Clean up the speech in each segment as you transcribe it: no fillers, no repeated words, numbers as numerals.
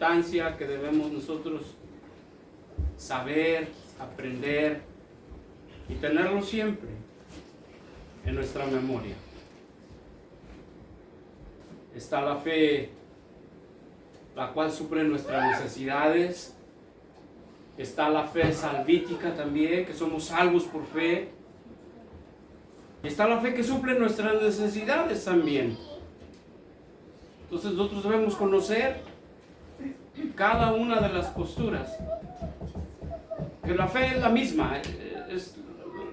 importancia que debemos nosotros saber, aprender y tenerlo siempre en nuestra memoria. Está la fe, la cual suple nuestras necesidades. Está la fe salvítica también, que somos salvos por fe. Está la fe que suple nuestras necesidades también. Entonces nosotros debemos conocer cada una de las posturas. Que la fe es la misma,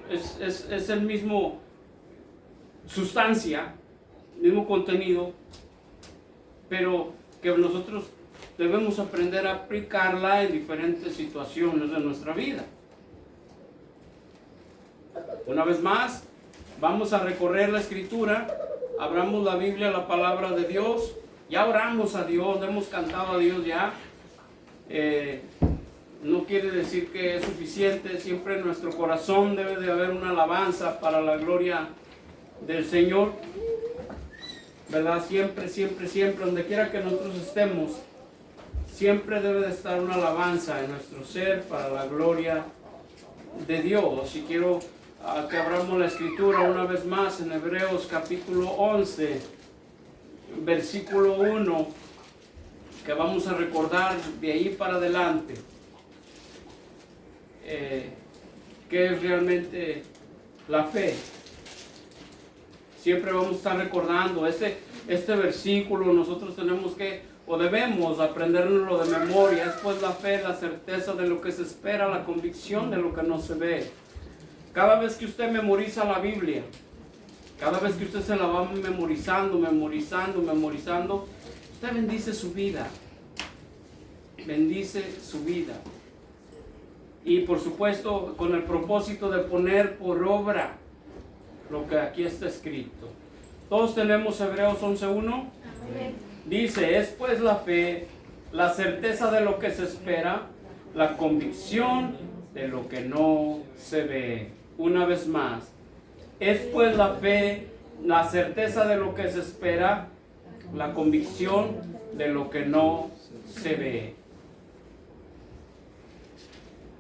es el mismo sustancia, mismo contenido, pero que nosotros debemos aprender a aplicarla en diferentes situaciones de nuestra vida. Una vez más, vamos a recorrer la Escritura, abramos la Biblia, la palabra de Dios, ya oramos a Dios, hemos cantado a Dios ya. No quiere decir que es suficiente, siempre en nuestro corazón debe de haber una alabanza para la gloria del Señor, ¿verdad? Siempre, siempre, siempre, donde quiera que nosotros estemos, siempre debe de estar una alabanza en nuestro ser para la gloria de Dios. Y quiero que abramos la Escritura una vez más en Hebreos capítulo 11, versículo 1, que vamos a recordar de ahí para adelante. ¿Qué es realmente la fe? Siempre vamos a estar recordando este versículo. Nosotros tenemos que, o debemos aprenderlo de memoria. Es pues la fe, la certeza de lo que se espera, la convicción de lo que no se ve. Cada vez que usted memoriza la Biblia, cada vez que usted se la va memorizando, usted bendice su vida. Bendice su vida. Y por supuesto con el propósito de poner por obra lo que aquí está escrito. Todos tenemos Hebreos 11:1. Dice, es pues la fe, la certeza de lo que se espera, la convicción de lo que no se ve. Una vez más, es pues la fe, la certeza de lo que se espera, la convicción de lo que no se ve.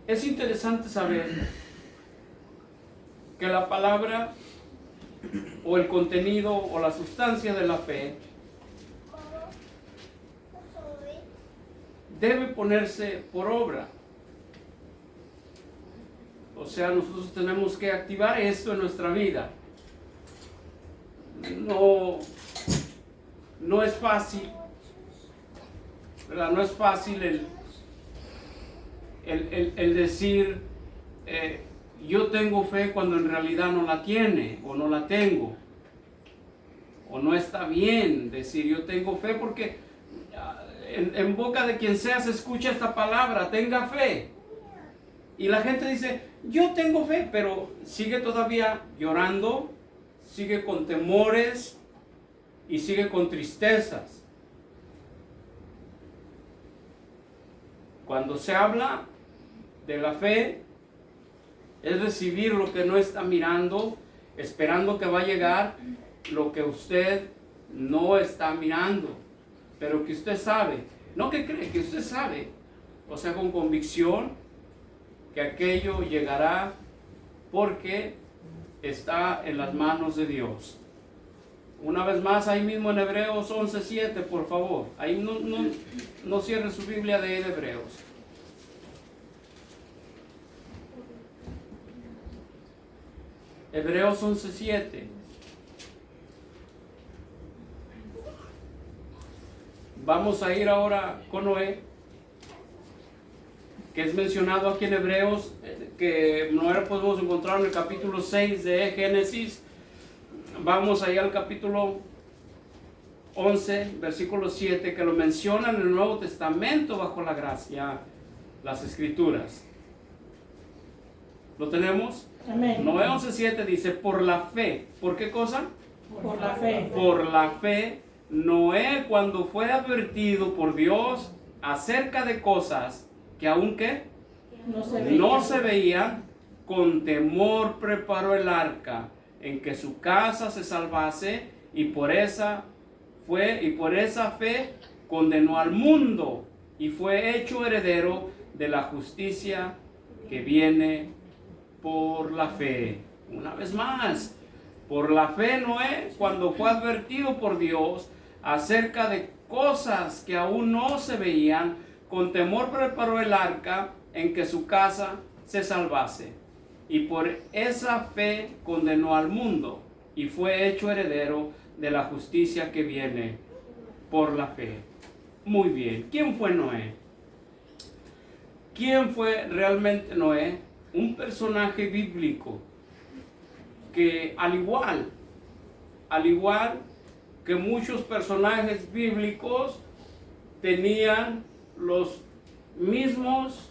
Es interesante saber que la palabra o el contenido o la sustancia de la fe debe ponerse por obra. O sea, nosotros tenemos que activar esto en nuestra vida. No es fácil, ¿verdad? No es fácil el decir yo tengo fe cuando en realidad no la tiene o no la tengo, o no está bien decir yo tengo fe, porque en boca de quien sea se escucha esta palabra, tenga fe, y la gente dice yo tengo fe, pero sigue todavía llorando, sigue con temores y sigue con tristezas. Cuando se habla de la fe, es recibir lo que no está mirando, esperando que va a llegar lo que usted no está mirando, pero que usted sabe, no que cree, que usted sabe, o sea, con convicción, que aquello llegará porque está en las manos de Dios. Una vez más, ahí mismo en Hebreos 11:7, por favor, ahí no cierre su Biblia de Hebreos. Hebreos 11:7. Vamos a ir ahora con Noé, que es mencionado aquí en Hebreos, que Noé podemos encontrar en el capítulo 6 de Génesis. Vamos allá al capítulo 11, versículo 7, que lo menciona en el Nuevo Testamento bajo la gracia, las Escrituras. ¿Lo tenemos? Amén. Noé 11:7 dice, por la fe. ¿Por qué cosa? Por la fe. Por la fe, Noé, cuando fue advertido por Dios acerca de cosas que aún que no se veían, con temor preparó el arca en que su casa se salvase, y por esa fe condenó al mundo y fue hecho heredero de la justicia que viene por la fe. Una vez más, por la fe Noé, cuando fue advertido por Dios acerca de cosas que aún no se veían, con temor preparó el arca en que su casa se salvase. Y por esa fe condenó al mundo y fue hecho heredero de la justicia que viene por la fe. Muy bien, ¿quién fue Noé? ¿Quién fue realmente Noé? Un personaje bíblico que al igual que muchos personajes bíblicos, tenían los mismos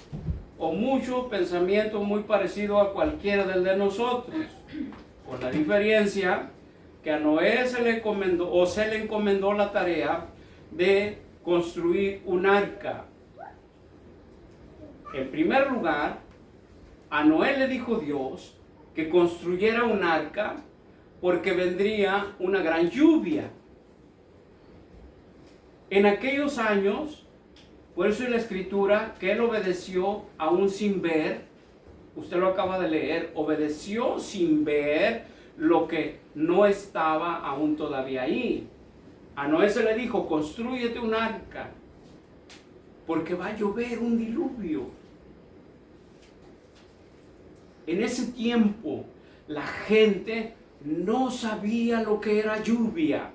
o mucho pensamiento muy parecido a cualquiera del de nosotros, con la diferencia que a Noé se le encomendó la tarea de construir un arca. En primer lugar, a Noé le dijo Dios que construyera un arca porque vendría una gran lluvia. En aquellos años, por eso en la escritura, que él obedeció aún sin ver, usted lo acaba de leer, obedeció sin ver lo que no estaba aún todavía ahí. A Noé se le dijo, constrúyete un arca, porque va a llover un diluvio. En ese tiempo, la gente no sabía lo que era lluvia.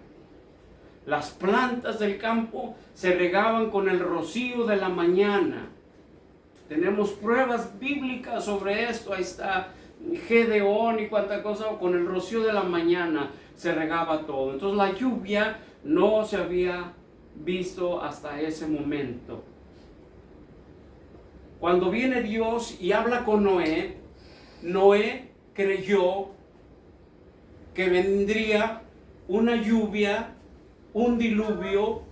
Las plantas del campo se regaban con el rocío de la mañana. Tenemos pruebas bíblicas sobre esto. Ahí está Gedeón y cuánta cosa, con el rocío de la mañana se regaba todo. Entonces la lluvia no se había visto hasta ese momento. Cuando viene Dios y habla con Noé, Noé creyó que vendría una lluvia, un diluvio,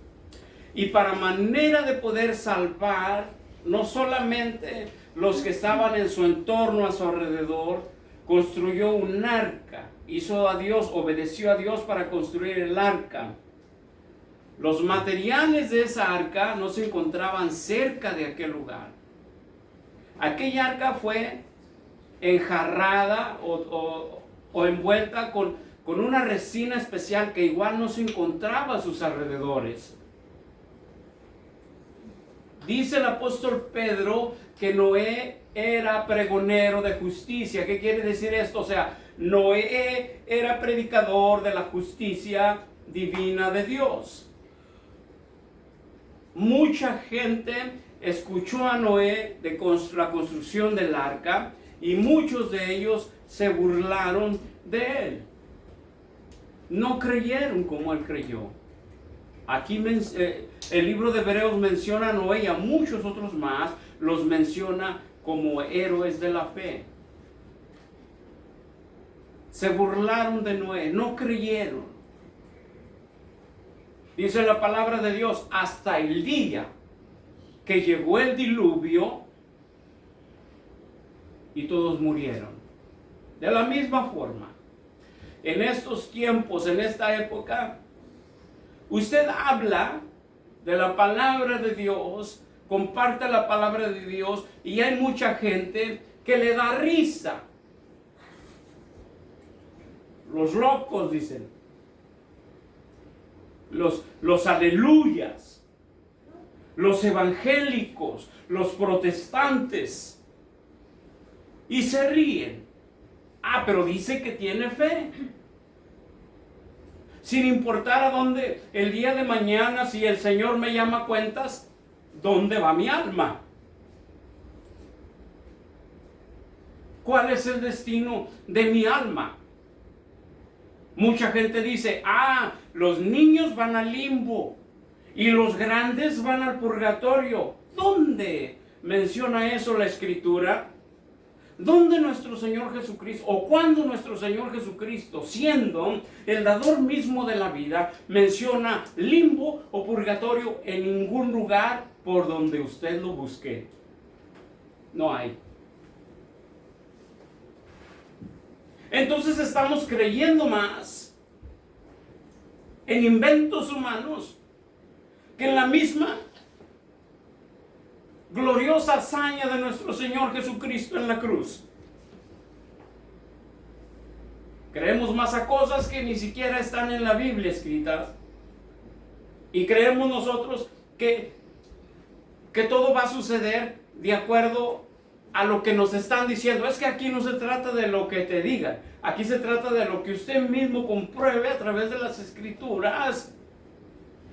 y para manera de poder salvar no solamente los que estaban en su entorno, a su alrededor, construyó un arca, obedeció a Dios para construir el arca. Los materiales de esa arca no se encontraban cerca de aquel lugar. Aquella arca fue enjarrada o envuelta con una resina especial que igual no se encontraba a sus alrededores. Dice el apóstol Pedro que Noé era pregonero de justicia. ¿Qué quiere decir esto? O sea, Noé era predicador de la justicia divina de Dios. Mucha gente escuchó a Noé de la construcción del arca y muchos de ellos se burlaron de él. No creyeron como él creyó. Aquí el libro de Hebreos menciona a Noé y a muchos otros más, los menciona como héroes de la fe. Se burlaron de Noé, no creyeron. Dice la palabra de Dios, hasta el día que llegó el diluvio y todos murieron. De la misma forma, en estos tiempos, en esta época, usted habla de la palabra de Dios, comparte la palabra de Dios y hay mucha gente que le da risa. Los locos, dicen. Los aleluyas. Los evangélicos. Los protestantes. Y se ríen. Ah, pero dice que tiene fe. Sin importar a dónde el día de mañana, si el Señor me llama a cuentas, ¿dónde va mi alma? ¿Cuál es el destino de mi alma? Mucha gente dice, los niños van al limbo y los grandes van al purgatorio. ¿Dónde menciona eso la Escritura? ¿Dónde nuestro Señor Jesucristo, o cuándo nuestro Señor Jesucristo, siendo el dador mismo de la vida, menciona limbo o purgatorio? En ningún lugar por donde usted lo busque. No hay. Entonces estamos creyendo más en inventos humanos que en la misma gloriosa hazaña de nuestro Señor Jesucristo en la cruz. Creemos más a cosas que ni siquiera están en la Biblia escritas. Y creemos nosotros que todo va a suceder de acuerdo a lo que nos están diciendo. Es que aquí no se trata de lo que te digan. Aquí se trata de lo que usted mismo compruebe a través de las Escrituras.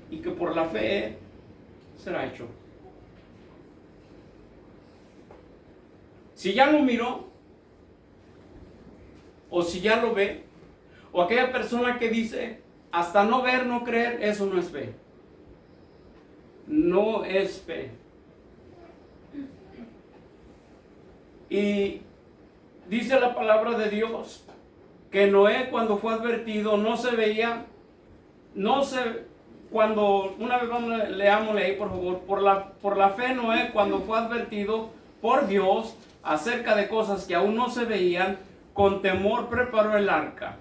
Y que por la fe será hecho. Si ya lo miró, o si ya lo ve, o aquella persona que dice, hasta no ver, no creer, eso no es fe. No es fe. Y dice la palabra de Dios que Noé, cuando fue advertido, no se veía, cuando, una vez leámosle ahí por favor, por la fe Noé, cuando fue advertido por Dios acerca de cosas que aún no se veían, con temor preparó el arca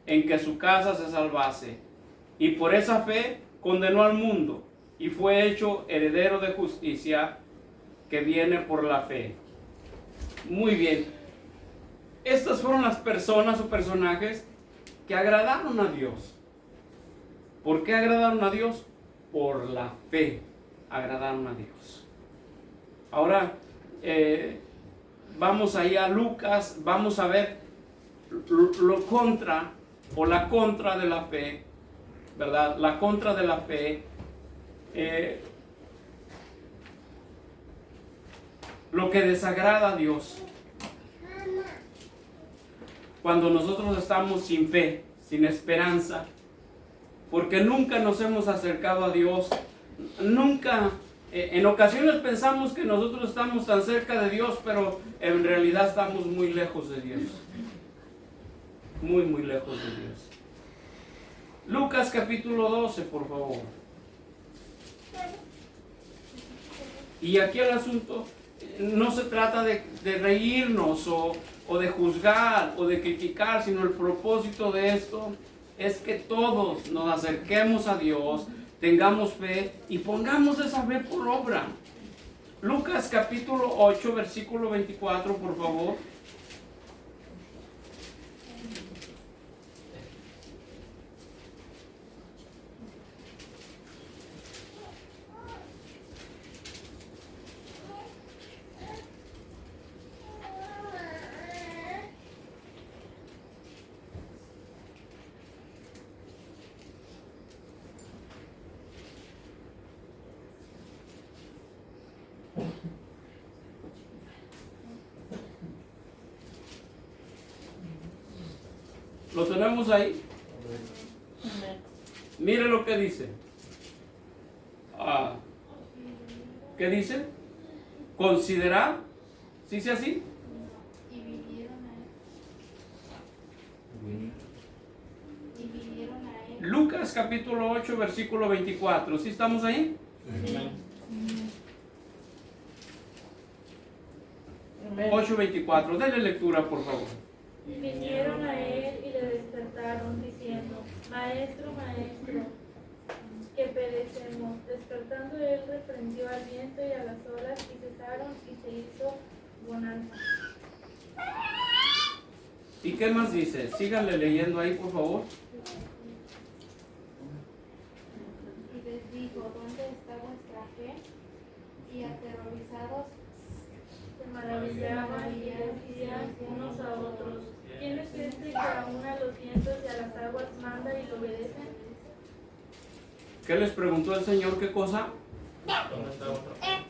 en que su casa se salvase, y por esa fe condenó al mundo y fue hecho heredero de justicia que viene por la fe. Muy bien, estas fueron las personas o personajes que agradaron a Dios. ¿Por qué agradaron a Dios? Por la fe agradaron a Dios. Ahora vamos ahí a Lucas, vamos a ver lo contra o la contra de la fe, ¿verdad? La contra de la fe, lo que desagrada a Dios. Cuando nosotros estamos sin fe, sin esperanza, porque nunca nos hemos acercado a Dios, nunca, en ocasiones pensamos que nosotros estamos tan cerca de Dios, pero en realidad estamos muy lejos de Dios. Muy, muy lejos de Dios. Lucas capítulo 12, por favor. Y aquí el asunto no se trata de reírnos o de juzgar o de criticar, sino el propósito de esto es que todos nos acerquemos a Dios, tengamos fe y pongamos esa fe por obra. Lucas capítulo 8, versículo 24, por favor. ¿Lo tenemos ahí? Mire lo que dice. ¿Qué dice? Considerar. ¿Sí dice así? Y vinieron a él. Lucas capítulo 8, versículo 24. ¿Sí estamos ahí? Sí. 8:24. Denle lectura, por favor. Y vinieron a él y le despertaron diciendo, Maestro, maestro, que perecemos. Despertando él reprendió al viento y a las olas y cesaron y se hizo bonanza. ¿Y qué más dice? Síganle leyendo ahí, por favor. Y les dijo, ¿dónde está vuestra fe? Y aterrorizados Se maravillaban y decían unos a otros, ¿quién es este que aún a los vientos y a las aguas manda y lo obedecen? ¿Qué les preguntó el Señor? ¿Qué cosa? ¿Dónde está vuestra fe?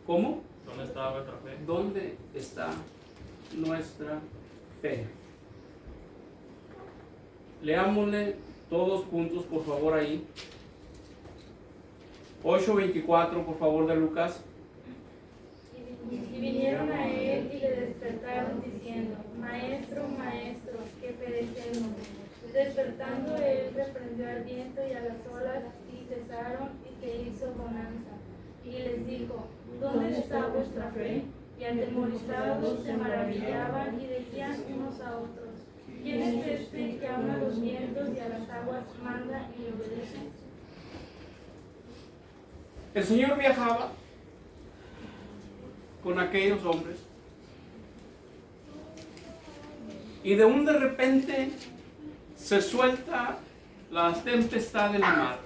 ¿Cómo? ¿Dónde está vuestra fe? ¿Dónde está nuestra fe? Leámosle todos juntos, por favor, ahí. 8:24, por favor, de Lucas. Y vinieron a él y le despertaron diciendo, Maestro, maestro, que perecemos. Despertando él reprendió al viento y a las olas y cesaron y se hizo bonanza. Y les dijo, ¿dónde está vuestra fe? Y atemorizados se maravillaban y decían unos a otros, ¿quién es este que aún a los vientos y a las aguas manda y obedece? El Señor viajaba con aquellos hombres. Y de repente se suelta la tempestad en la mar.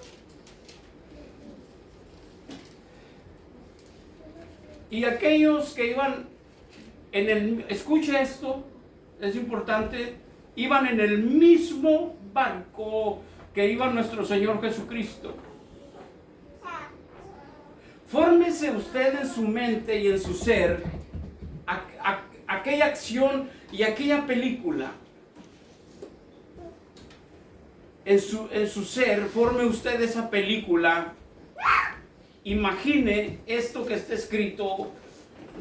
Y aquellos que iban escuche esto, es importante, iban en el mismo barco que iba nuestro Señor Jesucristo. Fórmese usted en su mente y en su ser aquella acción y aquella película. En su ser, forme usted esa película. Imagine esto que está escrito.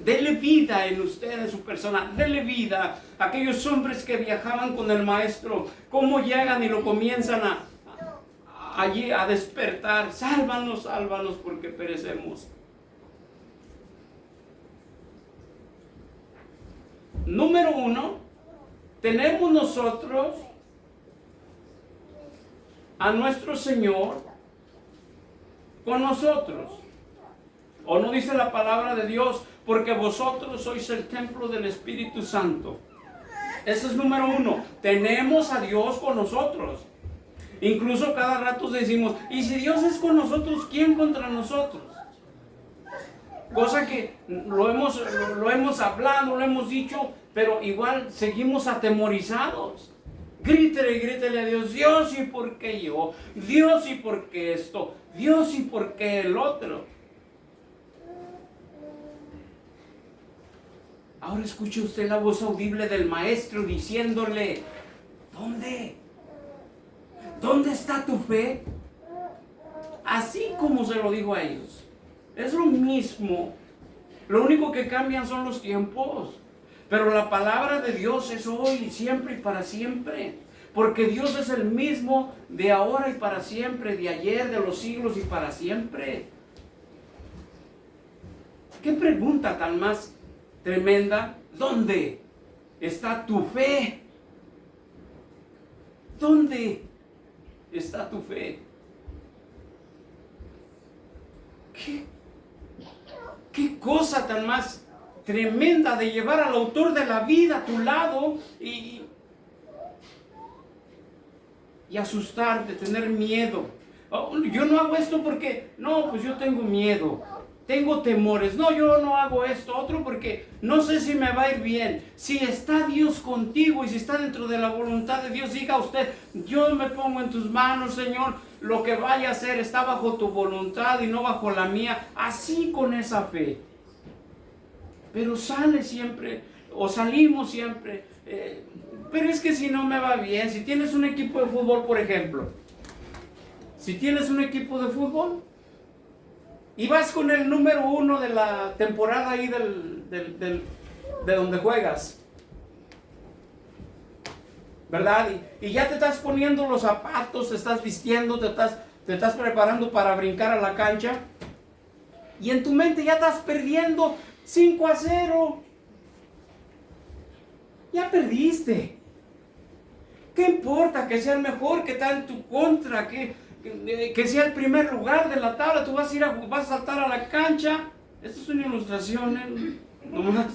Dele vida en usted, en su persona. Dele vida a aquellos hombres que viajaban con el maestro. Cómo llegan y lo comienzan allí a despertar. Sálvanos, sálvanos, porque perecemos. Número 1, tenemos nosotros a nuestro Señor con nosotros. ¿O no dice la palabra de Dios? Porque vosotros sois el templo del Espíritu Santo. Ese es número 1. Tenemos a Dios con nosotros. Incluso cada rato decimos, y si Dios es con nosotros, ¿quién contra nosotros? Cosa que lo hemos hablado, lo hemos dicho, pero igual seguimos atemorizados. Grítele y grítele a Dios, Dios, ¿y por qué yo? Dios, ¿y por qué esto? Dios, ¿y por qué el otro? Ahora escuche usted la voz audible del maestro diciéndole, ¿dónde? ¿Dónde está tu fe? Así como se lo digo a ellos. Es lo mismo. Lo único que cambian son los tiempos. Pero la palabra de Dios es hoy, siempre y para siempre. Porque Dios es el mismo de ahora y para siempre, de ayer, de los siglos y para siempre. ¿Qué pregunta tan más tremenda? ¿Dónde está tu fe? ¿Dónde está tu fe? ¿Qué cosa tan más tremenda de llevar al autor de la vida a tu lado y asustarte, tener miedo? Oh, yo no hago esto porque, no, pues yo tengo miedo, tengo temores. No, yo no hago esto, otro, porque no sé si me va a ir bien. Si está Dios contigo y si está dentro de la voluntad de Dios, diga usted, yo me pongo en tus manos, Señor, lo que vaya a hacer está bajo tu voluntad y no bajo la mía. Así con esa fe. Pero sale siempre, o salimos siempre, pero es que si no me va bien. Si tienes un equipo de fútbol, por ejemplo, si tienes un equipo de fútbol y vas con el número 1 de la temporada ahí de donde juegas, ¿verdad? Y ya te estás poniendo los zapatos, te estás vistiendo, te estás preparando para brincar a la cancha, y en tu mente ya estás perdiendo 5-0. Ya perdiste. ¿Qué importa que sea el mejor que está en tu contra? Que sea el primer lugar de la tabla. Tú vas a saltar a la cancha. Esto es una ilustración, nomás.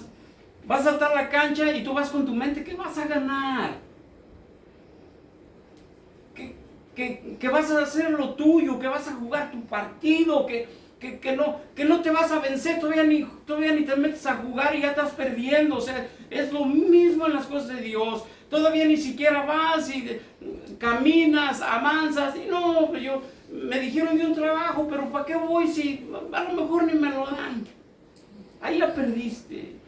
Vas a saltar a la cancha y tú vas con tu mente. ¿Qué vas a ganar? Que vas a hacer lo tuyo, que vas a jugar tu partido, que no te vas a vencer, todavía ni te metes a jugar y ya estás perdiendo. O sea, es lo mismo en las cosas de Dios. Todavía ni siquiera vas y caminas, avanzas, y no, me dijeron de un trabajo, pero ¿para qué voy si a lo mejor ni me lo dan? Ahí ya perdiste.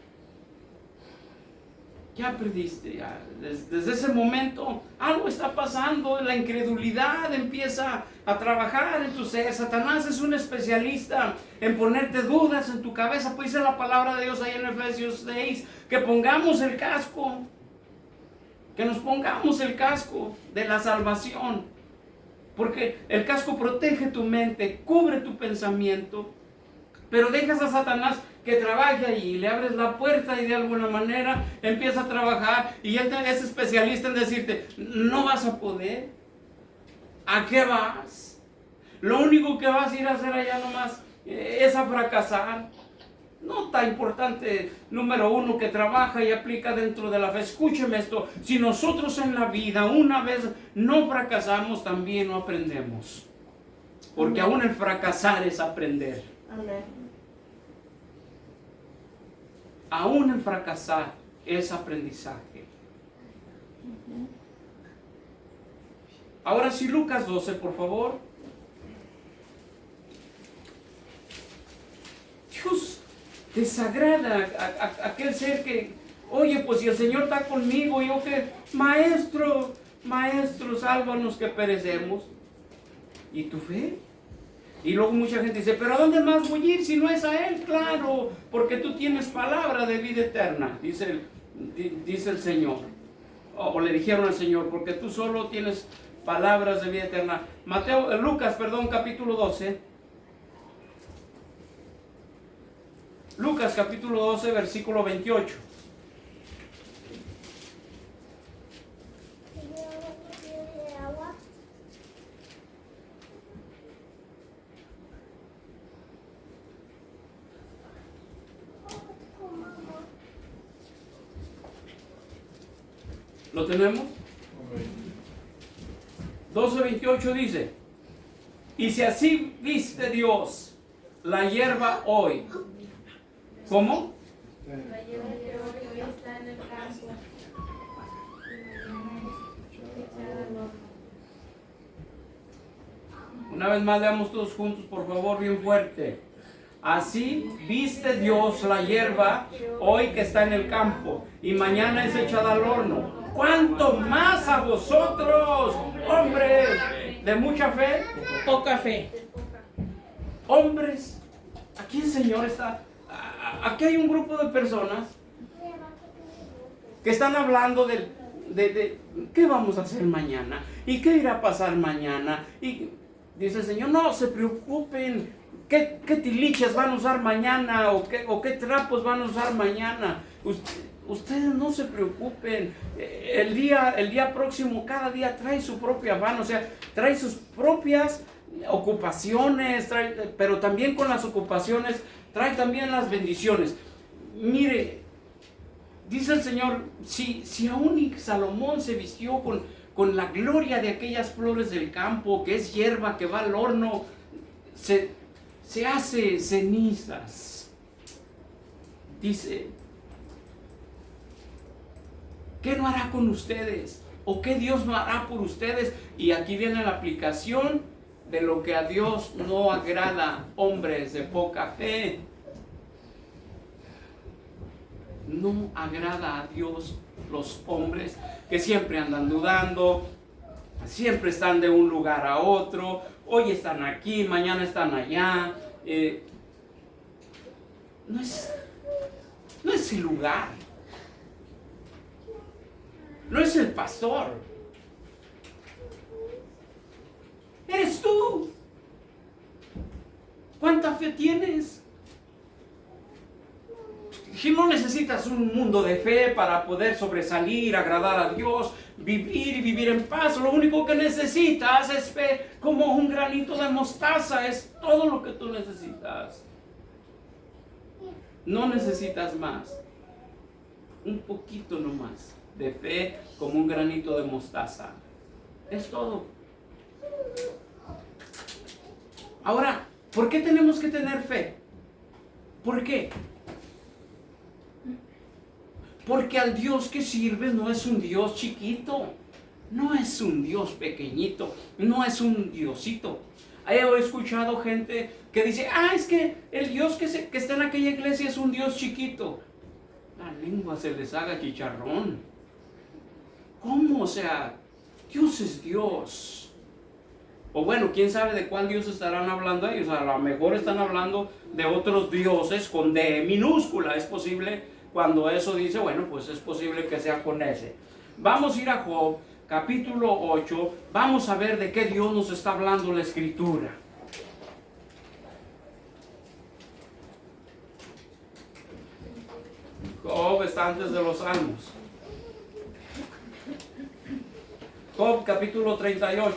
Ya perdiste, ya. Desde ese momento algo está pasando, la incredulidad empieza a trabajar en tu ser. Satanás es un especialista en ponerte dudas en tu cabeza. Pues dice la palabra de Dios ahí en Efesios 6, que pongamos el casco, que nos pongamos el casco de la salvación. Porque el casco protege tu mente, cubre tu pensamiento, pero dejas a Satanás que trabaje allí, le abres la puerta y de alguna manera empieza a trabajar, y él es especialista en decirte, no vas a poder. ¿A qué vas? Lo único que vas a ir a hacer allá nomás es a fracasar. nota importante número 1 que trabaja y aplica dentro de la fe. Escúcheme esto, si nosotros en la vida una vez no fracasamos, también no aprendemos. Porque aún el fracasar es aprender. Amén. Aún el fracasar es aprendizaje. Ahora sí, Lucas 12, por favor. Dios desagrada a aquel ser que, oye, pues si el Señor está conmigo, yo que, maestro, sálvanos que perecemos. ¿Y tu fe? Y luego mucha gente dice, pero ¿a dónde más voy a ir si no es a Él? Claro, porque tú tienes palabra de vida eterna, dice el Señor. O le dijeron al Señor, porque tú solo tienes palabras de vida eterna. Lucas, capítulo 12. Lucas capítulo 12, versículo 28. ¿Lo tenemos? 12:28 dice, y si así viste Dios la hierba hoy, ¿cómo? La hierba que hoy está en el campo. Echada al horno. Una vez más leamos todos juntos, por favor, bien fuerte. Así viste Dios la hierba hoy que está en el campo y mañana es echada al horno. ¿Cuánto más a vosotros, hombres de mucha fe? Poca fe. Hombres, aquí el Señor está. Aquí hay un grupo de personas que están hablando de qué vamos a hacer mañana y qué irá a pasar mañana. Y dice el Señor, no se preocupen, qué tilichas van a usar mañana o qué trapos van a usar mañana. Ustedes no se preocupen, el día próximo, cada día trae su propia afán, o sea, trae sus propias ocupaciones, pero también con las ocupaciones trae también las bendiciones. Mire, dice el Señor, si aún Salomón se vistió con la gloria de aquellas flores del campo, que es hierba que va al horno, se hace cenizas. Dice, ¿qué no hará con ustedes? ¿O qué Dios no hará por ustedes? Y aquí viene la aplicación de lo que a Dios no agrada, hombres de poca fe. No agrada a Dios los hombres que siempre andan dudando, siempre están de un lugar a otro, hoy están aquí, mañana están allá. No es el lugar. No es el pastor. Eres tú. ¿Cuánta fe tienes? Si no necesitas un mundo de fe para poder sobresalir, agradar a Dios, vivir en paz, lo único que necesitas es fe como un granito de mostaza, es todo lo que tú necesitas. No necesitas más. Un poquito nomás de fe como un granito de mostaza. Es todo. Ahora, ¿por qué tenemos que tener fe? ¿Por qué? Porque al Dios que sirves no es un Dios chiquito, no es un Dios pequeñito, no es un Diosito. He escuchado gente que dice, es que el Dios que está en aquella iglesia es un Dios chiquito. La lengua se les haga chicharrón. ¿Cómo? O sea, Dios es Dios. O bueno, quién sabe de cuál Dios estarán hablando ellos. A lo mejor están hablando de otros dioses con D minúscula. Es posible, cuando eso dice, bueno, pues es posible que sea con S. Vamos a ir a Job, capítulo 8. Vamos a ver de qué Dios nos está hablando la Escritura. Job está antes de los Salmos. Job capítulo 38.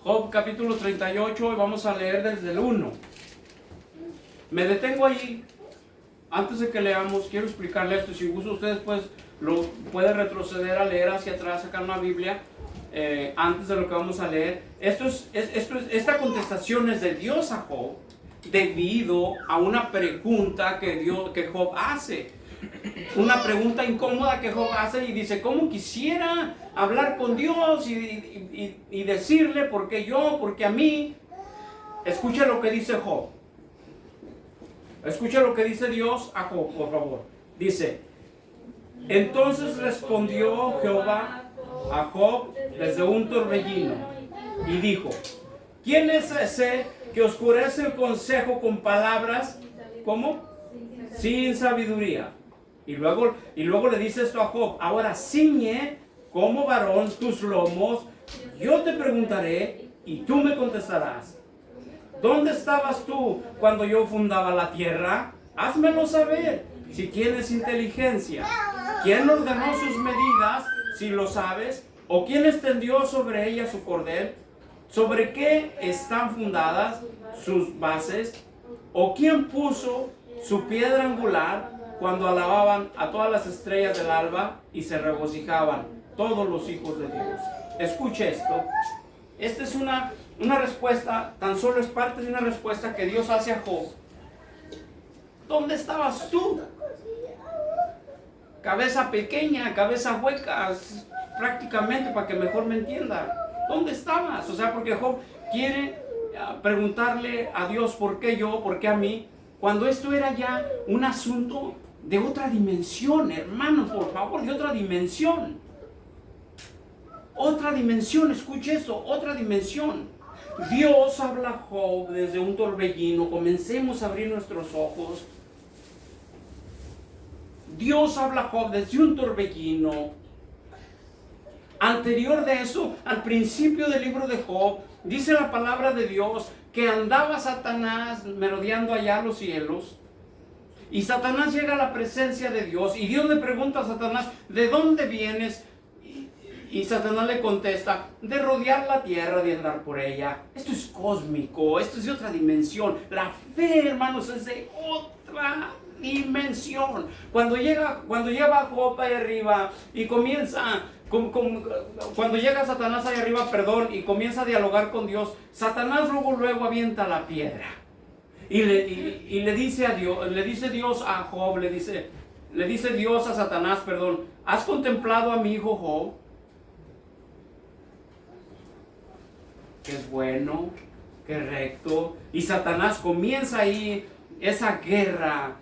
Job capítulo 38 y vamos a leer desde el 1. Me detengo allí. Antes de que leamos, quiero explicarle esto. Si gusta ustedes pues lo pueden retroceder a leer hacia atrás, sacar una Biblia antes de lo que vamos a leer. Esta contestación es de Dios a Job debido a una pregunta que Job hace. Una pregunta incómoda que Job hace y dice: ¿cómo quisiera hablar con Dios y decirle por qué yo, por qué a mí? Escucha lo que dice Job. Escucha lo que dice Dios a Job, por favor. Dice: entonces respondió Jehová a Job desde un torbellino y dijo: ¿quién es ese que oscurece el consejo con palabras? ¿Cómo? Sin sabiduría. Y luego le dice esto a Job: ahora ciñe como varón tus lomos, yo te preguntaré y tú me contestarás. ¿Dónde estabas tú cuando yo fundaba la tierra? Házmelo saber, si tienes inteligencia. ¿Quién ordenó sus medidas, si lo sabes? ¿O quién extendió sobre ella su cordel? ¿Sobre qué están fundadas sus bases? ¿O quién puso su piedra angular cuando alababan a todas las estrellas del alba y se regocijaban todos los hijos de Dios? Escuche esto. Esta es una respuesta, tan solo es parte de una respuesta que Dios hace a Job. ¿Dónde estabas tú? Cabeza pequeña, cabeza hueca, prácticamente, para que mejor me entienda. ¿Dónde estabas? O sea, porque Job quiere preguntarle a Dios: ¿por qué yo? ¿Por qué a mí? Cuando esto era ya un asunto de otra dimensión, hermanos, por favor, de otra dimensión. Otra dimensión, escuche esto, otra dimensión. Dios habla a Job desde un torbellino. Comencemos a abrir nuestros ojos. Dios habla a Job desde un torbellino. Anterior de eso, al principio del libro de Job, dice la palabra de Dios que andaba Satanás merodeando allá los cielos. Y Satanás llega a la presencia de Dios y Dios le pregunta a Satanás: ¿de dónde vienes? Y Satanás le contesta: de rodear la tierra, de andar por ella. Esto es cósmico, esto es de otra dimensión. La fe, hermanos, es de otra dimensión. Cuando llega Job ahí arriba y comienza, cuando llega Satanás ahí arriba, y comienza a dialogar con Dios, Satanás luego avienta la piedra. Y le dice a Dios, le dice Dios a Job, le dice Dios a Satanás, ¿has contemplado a mi hijo Job? Que es bueno, que es recto. Y Satanás comienza ahí esa guerra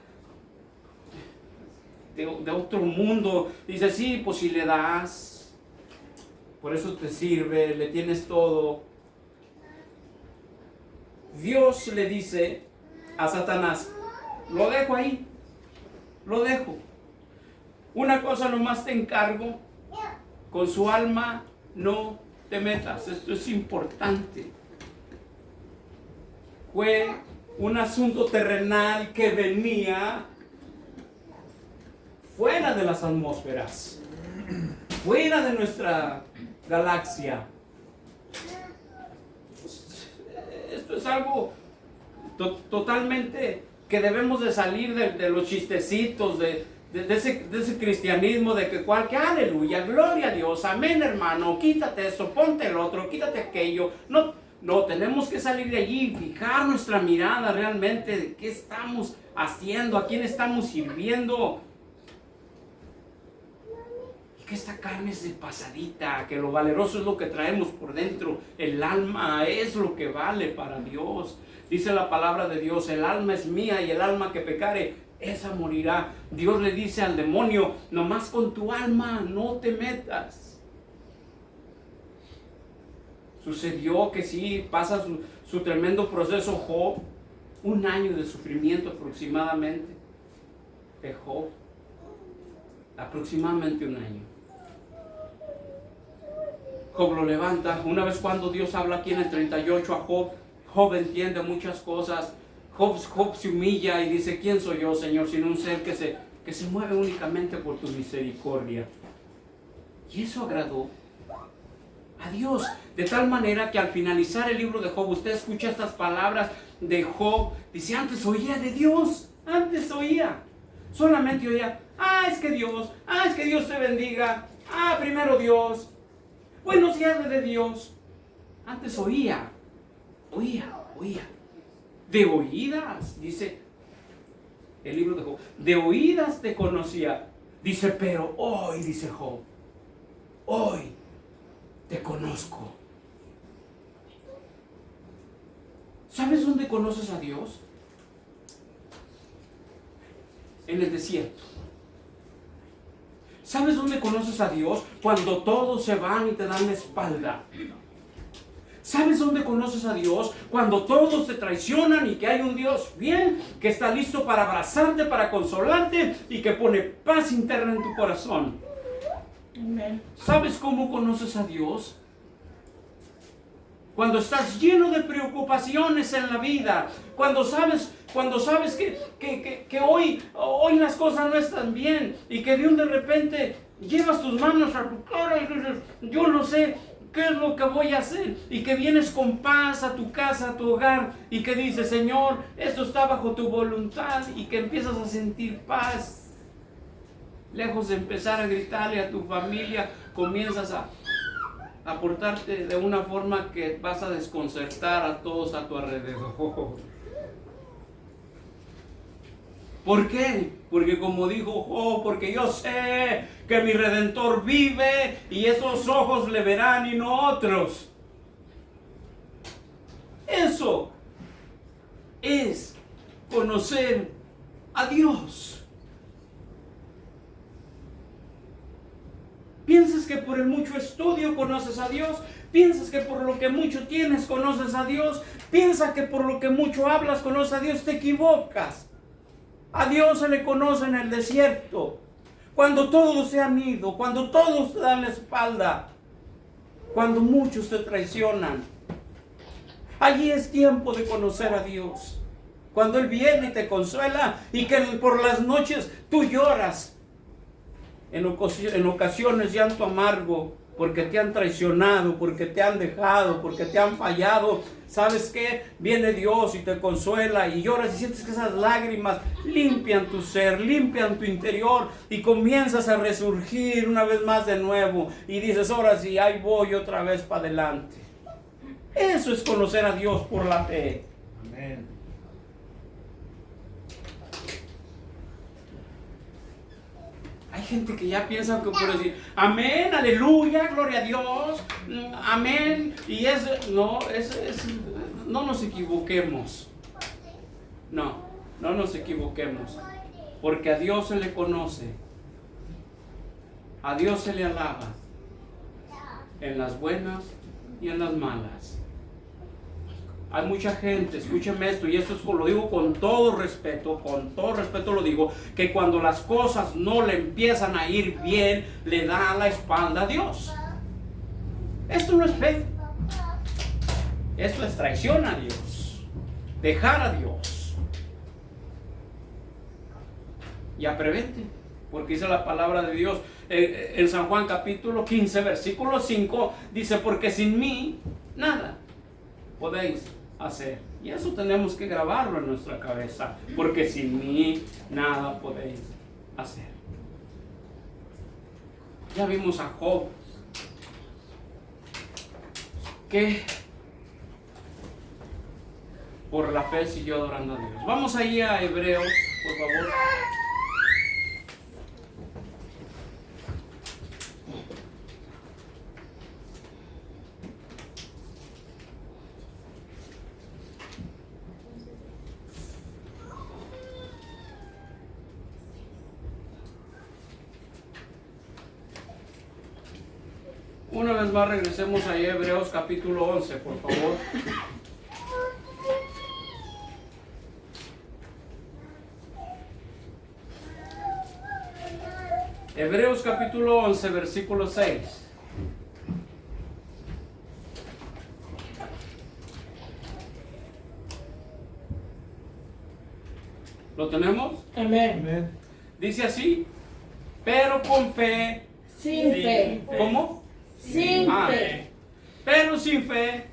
de otro mundo. Dice: sí, pues si le das, por eso te sirve, le tienes todo. Dios le dice a Satanás: lo dejo ahí, lo dejo. Una cosa nomás te encargo: con su alma no te metas. Esto es importante. Fue un asunto terrenal que venía fuera de las atmósferas, fuera de nuestra galaxia. Esto es algo totalmente que debemos de salir de los chistecitos, de ese cristianismo de que aleluya, gloria a Dios, amén, hermano, quítate esto, ponte el otro, quítate aquello. No, tenemos que salir de allí y fijar nuestra mirada realmente de qué estamos haciendo, a quién estamos sirviendo. Y que esta carne es de pasadita, que lo valeroso es lo que traemos por dentro. El alma es lo que vale para Dios. Dice la palabra de Dios: el alma es mía y el alma que pecare, esa morirá. Dios le dice al demonio: nomás con tu alma no te metas. Sucedió que sí, pasa su tremendo proceso Job, 1 año de sufrimiento aproximadamente de Job, aproximadamente 1 año. Job lo levanta. Una vez cuando Dios habla aquí en el 38 a Job, Job entiende muchas cosas. Job se humilla y dice: ¿quién soy yo, Señor, sino un ser que se mueve únicamente por tu misericordia? Y eso agradó a Dios. De tal manera que al finalizar el libro de Job, usted escucha estas palabras de Job. Dice, antes oía de Dios, antes oía. Solamente oía, es que Dios te bendiga. Primero Dios. Buenos días de Dios. Antes oía. De oídas, dice el libro de Job. De oídas te conocía. Dice, pero hoy, dice Job, hoy te conozco. ¿Sabes dónde conoces a Dios? En el desierto. ¿Sabes dónde conoces a Dios? Cuando todos se van y te dan la espalda. ¿Sabes dónde conoces a Dios? Cuando todos te traicionan y que hay un Dios bien, que está listo para abrazarte, para consolarte y que pone paz interna en tu corazón. Amén. ¿Sabes cómo conoces a Dios? Cuando estás lleno de preocupaciones en la vida, cuando sabes que hoy las cosas no están bien y que de repente llevas tus manos a tu cara y dices, yo no sé qué es lo que voy a hacer, y que vienes con paz a tu casa, a tu hogar, y que dices, Señor, esto está bajo tu voluntad, y que empiezas a sentir paz. Lejos de empezar a gritarle a tu familia, comienzas a portarte de una forma que vas a desconcertar a todos a tu alrededor. ¿Por qué? Porque como dijo Job, porque yo sé que mi Redentor vive y esos ojos le verán y no otros. Eso es conocer a Dios. ¿Piensas que por el mucho estudio conoces a Dios? ¿Piensas que por lo que mucho tienes conoces a Dios? ¿Piensas que por lo que mucho hablas conoces a Dios? Te equivocas. A Dios se le conoce en el desierto, cuando todos se han ido, cuando todos te dan la espalda, cuando muchos te traicionan. Allí es tiempo de conocer a Dios. Cuando Él viene y te consuela y que por las noches tú lloras. En ocasiones llanto amargo porque te han traicionado, porque te han dejado, porque te han fallado. ¿Sabes qué? Viene Dios y te consuela y lloras y sientes que esas lágrimas limpian tu ser, limpian tu interior y comienzas a resurgir una vez más de nuevo y dices, ahora sí, ahí voy otra vez para adelante. Eso es conocer a Dios por la fe. Amén. Hay gente que ya piensa que por decir amén, aleluya, gloria a Dios, amén, y no nos equivoquemos. No nos equivoquemos, porque a Dios se le conoce, a Dios se le alaba, en las buenas y en las malas. Hay mucha gente, escúcheme esto, y esto lo digo con todo respeto lo digo, que cuando las cosas no le empiezan a ir bien, le da la espalda a Dios. Esto no es fe. Esto es traición a Dios. Dejar a Dios. Y aprevente, porque dice la palabra de Dios en San Juan capítulo 15, versículo 5, dice, porque sin mí nada podéis hacer. Y eso tenemos que grabarlo en nuestra cabeza, porque sin mí nada podéis hacer. Ya vimos a Job, que por la fe siguió adorando a Dios. Vamos ahí a Hebreos, por favor. Una vez más regresemos a Hebreos capítulo 11, por favor. Hebreos capítulo 11, versículo 6. ¿Lo tenemos? Amén. Amén. Dice así, pero con fe. Sin fe. ¿Cómo? Sin fe. sin fe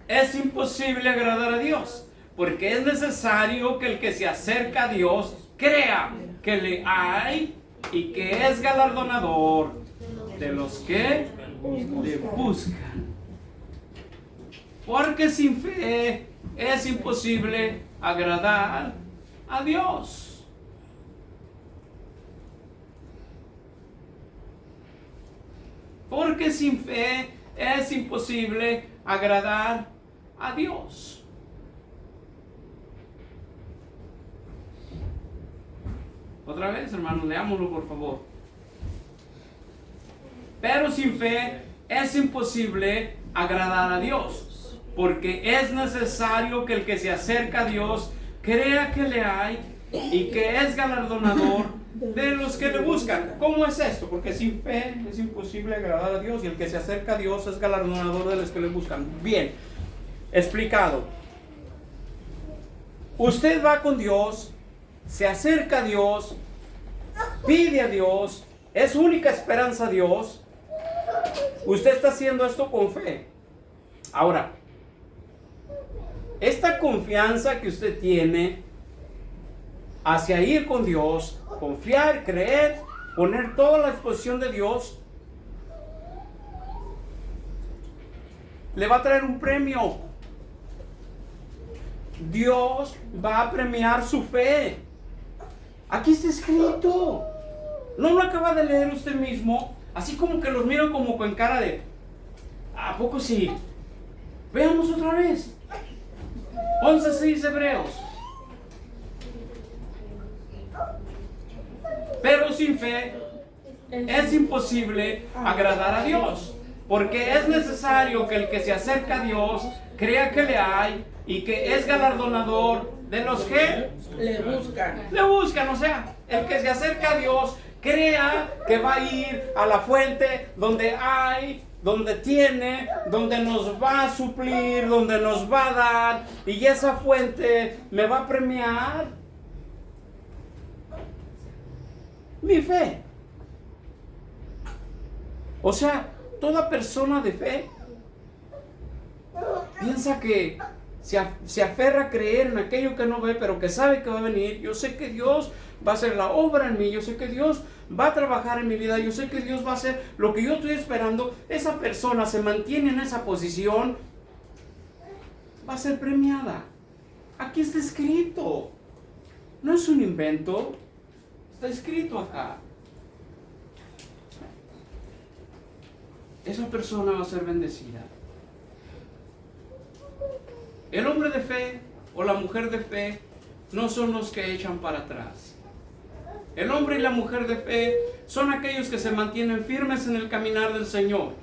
es imposible agradar a Dios, porque es necesario que el que se acerca a Dios crea que le hay y que es galardonador de los que le buscan. Porque sin fe es imposible agradar a Dios. Porque sin fe es imposible agradar a Dios. Otra vez, hermanos, leámoslo por favor. Pero sin fe es imposible agradar a Dios, porque es necesario que el que se acerca a Dios crea que le hay y que es galardonador de los que le buscan. ¿Cómo es esto? Porque sin fe es imposible agradar a Dios y el que se acerca a Dios es galardonador de los que le buscan. Bien, explicado. Usted va con Dios, se acerca a Dios, pide a Dios, es su única esperanza a Dios. Usted está haciendo esto con fe. Ahora, esta confianza que usted tiene hacia ir con Dios, confiar, creer, poner toda la exposición de Dios, le va a traer un premio. Dios va a premiar su fe. Aquí está escrito. ¿No lo acaba de leer usted mismo? Así como que los miro como con cara de ¿a poco sí? Veamos otra vez. 11:6 Hebreos. Pero sin fe es imposible agradar a Dios, porque es necesario que el que se acerca a Dios crea que le hay y que es galardonador de los que le buscan. Le buscan, o sea, el que se acerca a Dios crea que va a ir a la fuente donde hay, donde tiene, donde nos va a suplir, donde nos va a dar, y esa fuente me va a premiar mi fe. O sea, toda persona de fe piensa que se aferra a creer en aquello que no ve, pero que sabe que va a venir. Yo sé que Dios va a hacer la obra en mí, yo sé que Dios va a trabajar en mi vida, yo sé que Dios va a hacer lo que yo estoy esperando. Esa persona se mantiene en esa posición, va a ser premiada. Aquí está escrito, no es un invento, está escrito acá. Esa persona va a ser bendecida. El hombre de fe o la mujer de fe no son los que echan para atrás. El hombre y la mujer de fe son aquellos que se mantienen firmes en el caminar del Señor.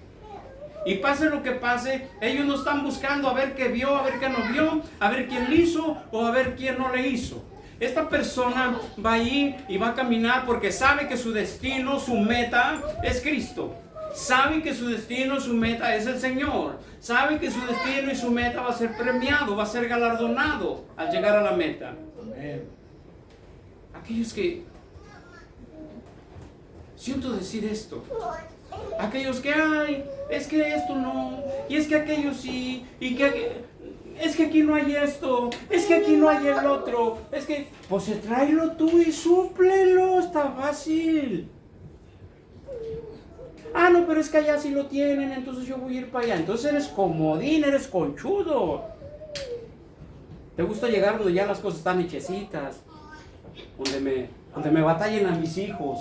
Y pase lo que pase, ellos no están buscando a ver qué vio, a ver qué no vio, a ver quién le hizo o a ver quién no le hizo. Esta persona va a ir y va a caminar porque sabe que su destino, su meta es Cristo. Sabe que su destino, su meta es el Señor. Sabe que su destino y su meta va a ser premiado, va a ser galardonado al llegar a la meta. Amén. Aquellos que, siento decir esto, aquellos que, ay, es que esto no, y es que aquello sí, y que es que aquí no hay esto, es que aquí no hay el otro, es que, pues tráelo tú y súplelo, está fácil. Ah, no, pero es que allá sí lo tienen, entonces yo voy a ir para allá. Entonces eres comodín, eres conchudo. Te gusta llegar donde ya las cosas están hechecitas, donde me batallen a mis hijos.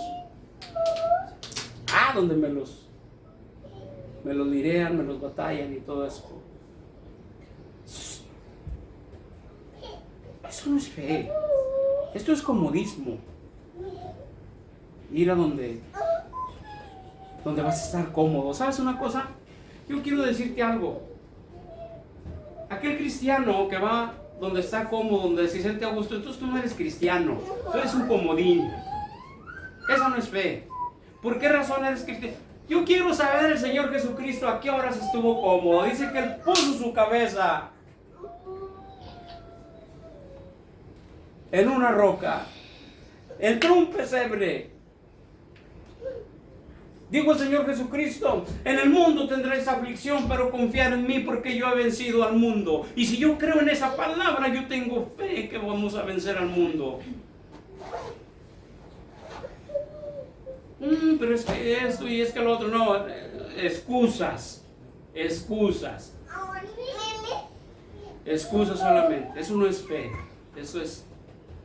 Ah, donde me los lirean, me los batallan y todo eso. Eso no es fe. Esto es comodismo. Ir a donde vas a estar cómodo. ¿Sabes una cosa? Yo quiero decirte algo. Aquel cristiano que va donde está cómodo, donde se siente a gusto, entonces tú no eres cristiano. Tú eres un comodín. Eso no es fe. ¿Por qué razón eres cristiano? Yo quiero saber el Señor Jesucristo a qué horas estuvo cómodo. Dice que Él puso su cabeza en una roca, entró un pesebre Dijo el Señor Jesucristo: en el mundo tendréis aflicción, pero confiad en mí porque yo he vencido al mundo. Y si yo creo en esa palabra, yo tengo fe que vamos a vencer al mundo. Pero es que esto y es que lo otro, no, excusas solamente. Eso no es fe, eso es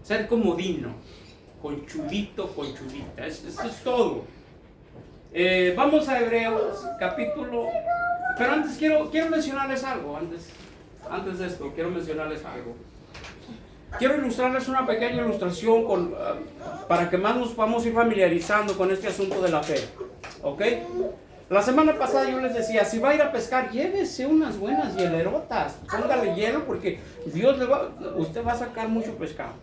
ser comodino, conchudito, conchudita. Eso es todo. Vamos a Hebreos capítulo, pero antes quiero mencionarles algo, antes de esto quiero mencionarles algo. Quiero ilustrarles una pequeña ilustración para que más nos podamos ir familiarizando con este asunto de la fe, ¿ok? La semana pasada yo les decía, si va a ir a pescar, llévese unas buenas hielerotas, póngale hielo porque usted va a sacar mucho pescado.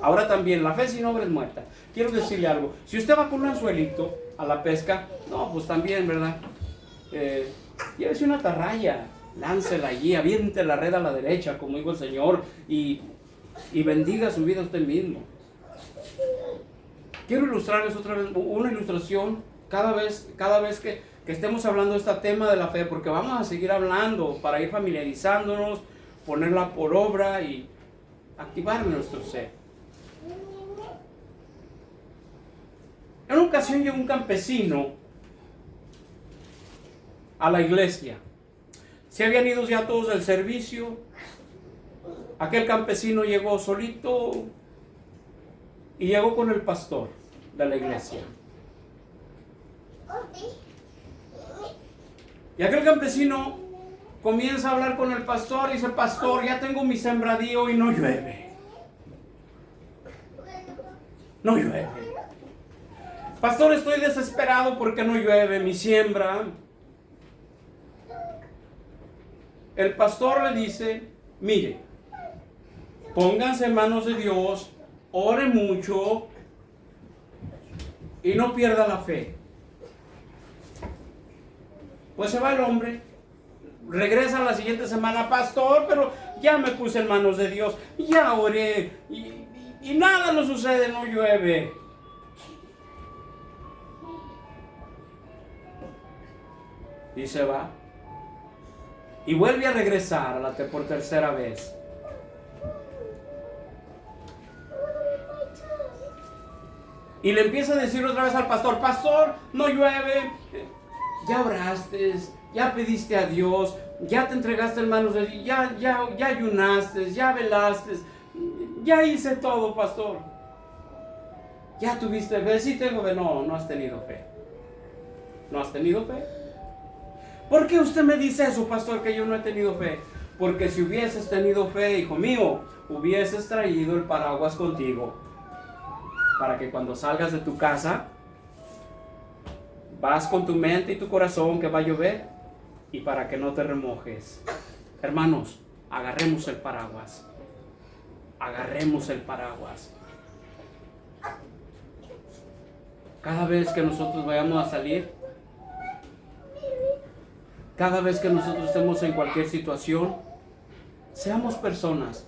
Ahora también, la fe sin obra es muerta. Quiero decirle algo, si usted va con un anzuelito a la pesca, no, pues también, ¿verdad? Llévese una atarraya, láncela allí, aviente la red a la derecha, como dijo el Señor, y bendiga su vida a usted mismo. Quiero ilustrarles otra vez una ilustración cada vez que estemos hablando de este tema de la fe, porque vamos a seguir hablando para ir familiarizándonos, ponerla por obra y activar nuestro ser. En una ocasión llegó un campesino a la iglesia. Se habían ido ya todos del servicio. Aquel campesino llegó solito y llegó con el pastor de la iglesia. Y aquel campesino comienza a hablar con el pastor y dice: pastor, ya tengo mi sembradío y no llueve. No llueve. Pastor, estoy desesperado porque no llueve mi siembra. El pastor le dice: mire, pónganse en manos de Dios, ore mucho y no pierda la fe. Pues se va el hombre, regresa la siguiente semana: pastor, pero ya me puse en manos de Dios, ya oré y nada nos sucede, no llueve. Y se va. Y vuelve a regresar por tercera vez. Y le empieza a decir otra vez al pastor: pastor, no llueve, ya oraste, ya pediste a Dios, ya te entregaste en manos de Dios, ya ayunaste, ya velaste, ya hice todo, pastor. Ya tuviste fe. Sí tengo fe. No has tenido fe. ¿No has tenido fe? ¿Por qué usted me dice eso, pastor, que yo no he tenido fe? Porque si hubieses tenido fe, hijo mío, hubieses traído el paraguas contigo, para que cuando salgas de tu casa, vas con tu mente y tu corazón que va a llover, y para que no te remojes. Hermanos, agarremos el paraguas. Agarremos el paraguas. Cada vez que nosotros vayamos a salir, cada vez que nosotros estemos en cualquier situación, seamos personas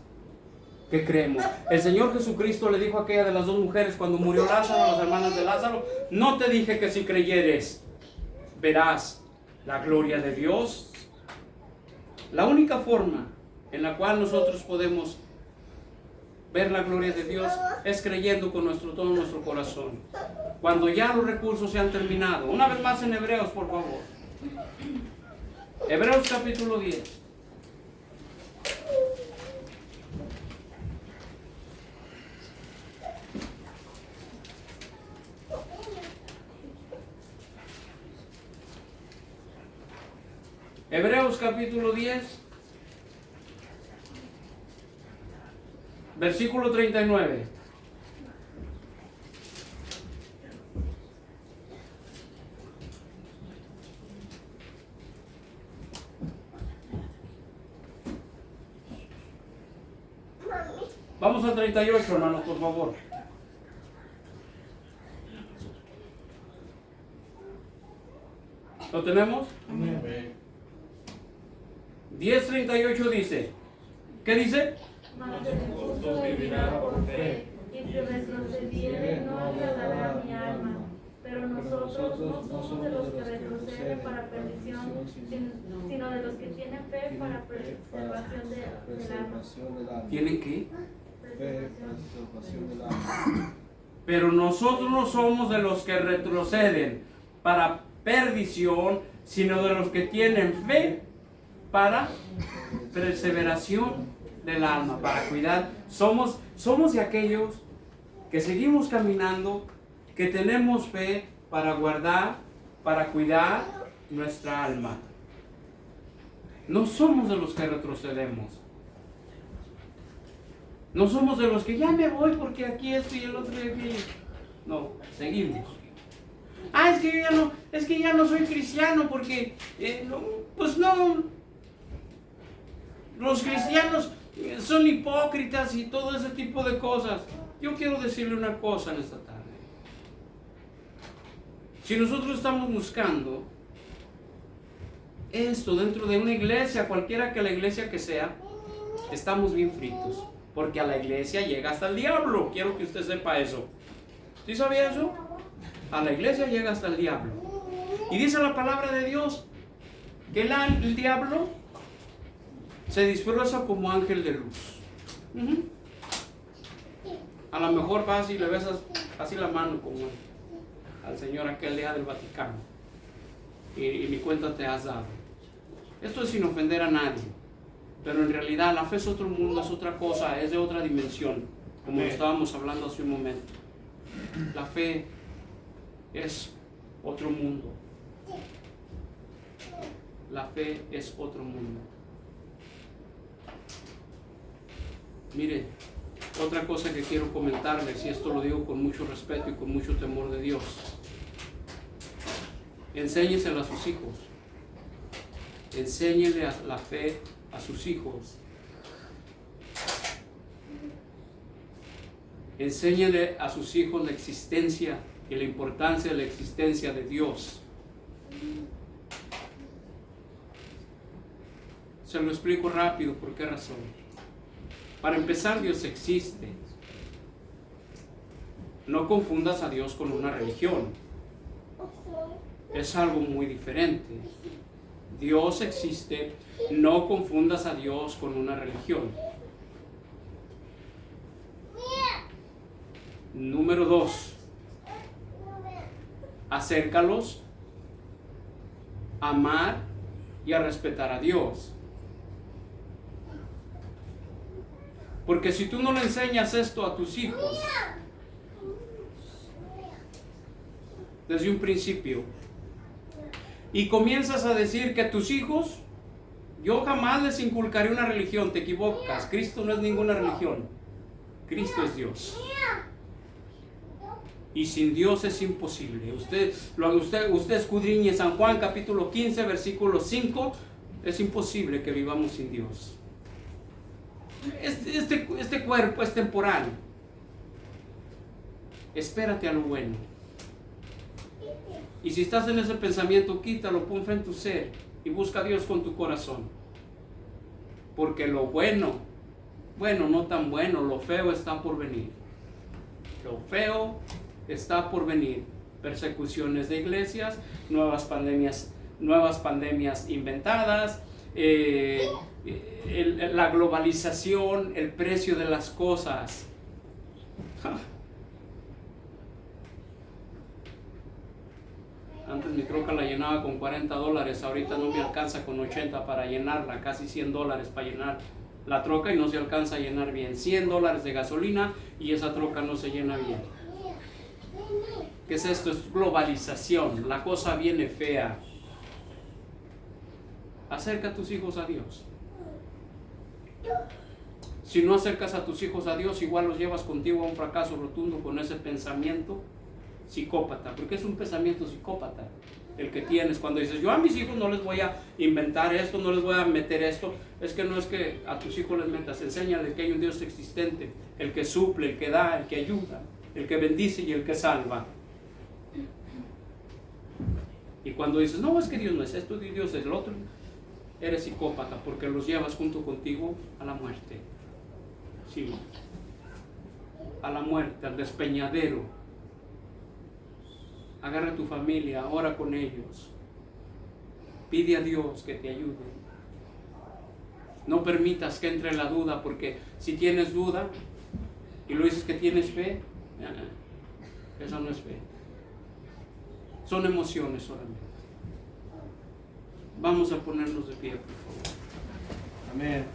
que creemos. El Señor Jesucristo le dijo a aquella de las dos mujeres cuando murió Lázaro, a las hermanas de Lázaro: no te dije que si creyeres verás la gloria de Dios. La única forma en la cual nosotros podemos ver la gloria de Dios es creyendo con todo nuestro corazón. Cuando ya los recursos se han terminado. Una vez más en Hebreos, por favor. Hebreos capítulo 10. Hebreos capítulo 10, versículo 39. Vamos al 38, hermanos, por favor. ¿Lo tenemos? Amén. 10:38 dice. ¿Qué dice? Mas el justo vivirá por fe, y si retrocediere no agradará a mi alma. Pero Pero nosotros no somos de los que retroceden para perdición, sino de los que tienen fe para preservación del alma. ¿Tienen qué? Preservación del alma. Pero nosotros no somos de los que retroceden para perdición, sino de los que tienen fe para perseveración del alma, para cuidar. Somos de aquellos que seguimos caminando, que tenemos fe para guardar, para cuidar nuestra alma. No somos de los que retrocedemos. No somos de los que ya me voy porque aquí esto y el otro y aquello. No, seguimos. Es que ya no soy cristiano porque, pues no, los cristianos son hipócritas y todo ese tipo de cosas. Yo quiero decirle una cosa en esta tarde. Si nosotros estamos buscando esto dentro de una iglesia, cualquiera que la iglesia que sea, estamos bien fritos. Porque a la iglesia llega hasta el diablo. Quiero que usted sepa eso. ¿Sí sabía eso? A la iglesia llega hasta el diablo. Y dice la palabra de Dios que el diablo se disfraza como ángel de luz. A lo mejor vas y le besas así la mano como al señor aquel día del Vaticano. Y ni cuenta te has dado. Esto es sin ofender a nadie. Pero en realidad la fe es otro mundo, es otra cosa, es de otra dimensión. Como lo estábamos hablando hace un momento. La fe es otro mundo. La fe es otro mundo. Mire, otra cosa que quiero comentarles, y esto lo digo con mucho respeto y con mucho temor de Dios. Enséñeselo a sus hijos. Enséñenle la fe a sus hijos. Enséñenle a sus hijos la existencia y la importancia de la existencia de Dios. Se lo explico rápido, ¿por qué razón? Para empezar, Dios existe. No confundas a Dios con una religión. Es algo muy diferente. Dios existe. No confundas a Dios con una religión. Número 2. Acércalos a amar y a respetar a Dios. Porque si tú no le enseñas esto a tus hijos desde un principio y comienzas a decir que tus hijos, yo jamás les inculcaré una religión, te equivocas. Cristo no es ninguna religión. Cristo es Dios. Y sin Dios es imposible. Usted escudriñe San Juan capítulo 15, versículo 5. Es imposible que vivamos sin Dios. Este cuerpo es temporal. Espérate a lo bueno. Y si estás en ese pensamiento, quítalo, pon fe en tu ser y busca a Dios con tu corazón. Porque lo bueno, no tan bueno, lo feo está por venir. Lo feo está por venir. Persecuciones de iglesias, nuevas pandemias inventadas, la globalización, el precio de las cosas. Antes mi troca la llenaba con $40, ahorita no me alcanza con 80 para llenarla, casi $100 para llenar la troca y no se alcanza a llenar bien. $100 de gasolina y esa troca no se llena bien. ¿Qué es esto? Es globalización, la cosa viene fea. Acerca a tus hijos a Dios. Si no acercas a tus hijos a Dios, igual los llevas contigo a un fracaso rotundo con ese pensamiento psicópata, porque es un pensamiento psicópata el que tienes cuando dices, yo a mis hijos no les voy a inventar esto, no les voy a meter esto. Es que no es que a tus hijos les metas, enséñales que hay un Dios existente, el que suple, el que da, el que ayuda, el que bendice y el que salva. Y cuando dices, no, es que Dios no es esto, Dios es el otro, eres psicópata, porque los llevas junto contigo a la muerte. Sí, a la muerte, al despeñadero. Agarra a tu familia, ora con ellos. Pide a Dios que te ayude. No permitas que entre la duda, porque si tienes duda y lo dices que tienes fe, eso no es fe. Son emociones solamente. Vamos a ponernos de pie, por favor. Amén.